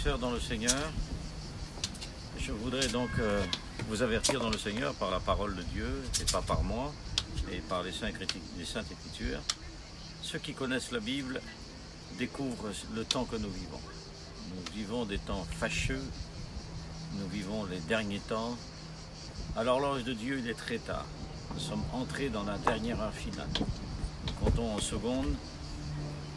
sœurs dans le Seigneur, je voudrais donc vous avertir dans le Seigneur par la parole de Dieu, et pas par moi, et par les Saintes Écritures. Ceux qui connaissent la Bible découvrent le temps que nous vivons. Nous vivons des temps fâcheux, nous vivons les derniers temps. À l'horloge de Dieu, il est très tard. Nous sommes entrés dans la dernière heure finale. Nous comptons en secondes,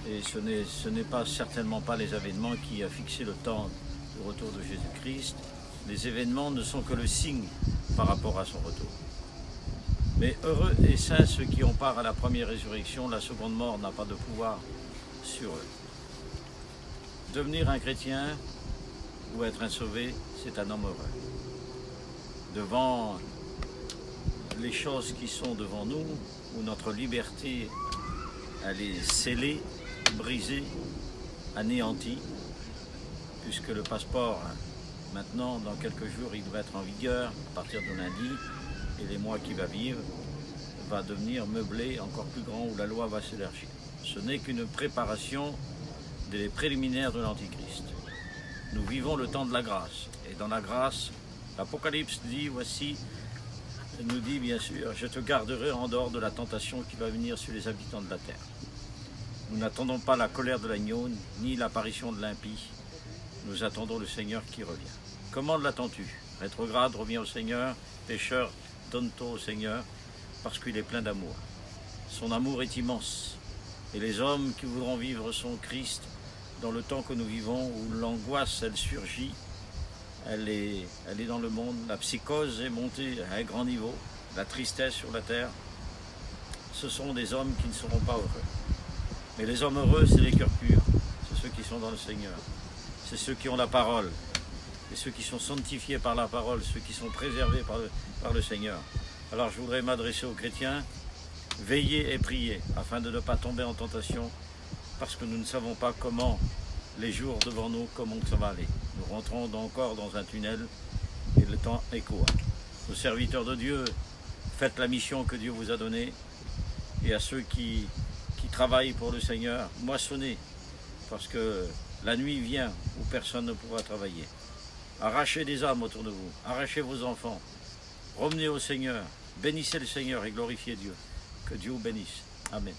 et ce n'est pas certainement pas les événements qui a fixé le temps du retour de Jésus-Christ. Les événements ne sont que le signe par rapport à son retour. Mais heureux et saints ceux qui ont part à la première résurrection, la seconde mort n'a pas de pouvoir sur eux. Devenir un chrétien ou être un sauvé, c'est un homme heureux. Devant les choses qui sont devant nous, où notre liberté, elle est scellée, brisée, anéantie, puisque le passeport, maintenant, dans quelques jours, il va être en vigueur, à partir de lundi, et les mois qui va vivre, va devenir meublé, encore plus grand, où la loi va s'élargir. Ce n'est qu'une préparation des préliminaires de l'Antichrist. Nous vivons le temps de la grâce, et dans la grâce, l'Apocalypse dit, voici, nous dit bien sûr, je te garderai en dehors de la tentation qui va venir sur les habitants de la terre. Nous n'attendons pas la colère de l'agneau, ni l'apparition de l'impie. Nous attendons le Seigneur qui revient. Comment l'attends-tu? Rétrograde, reviens au Seigneur. Pécheur, donne-toi au Seigneur, parce qu'il est plein d'amour. Son amour est immense. Et les hommes qui voudront vivre son Christ dans le temps que nous vivons, où l'angoisse, elle surgit, elle est dans le monde, la psychose est montée à un grand niveau, la tristesse sur la terre, ce sont des hommes qui ne seront pas heureux. Mais les hommes heureux, c'est les cœurs purs, c'est ceux qui sont dans le Seigneur, c'est ceux qui ont la parole, et ceux qui sont sanctifiés par la parole, ceux qui sont préservés par le Seigneur. Alors je voudrais m'adresser aux chrétiens, veillez et priez, afin de ne pas tomber en tentation, parce que nous ne savons pas comment, les jours devant nous, comment ça va aller. Nous rentrons encore dans un tunnel, et le temps est court. Aux serviteurs de Dieu, faites la mission que Dieu vous a donnée, et à ceux qui travaillent pour le Seigneur, moissonnez, parce que la nuit vient où personne ne pourra travailler. Arrachez des âmes autour de vous, arrachez vos enfants, revenez au Seigneur, bénissez le Seigneur et glorifiez Dieu. Que Dieu vous bénisse. Amen.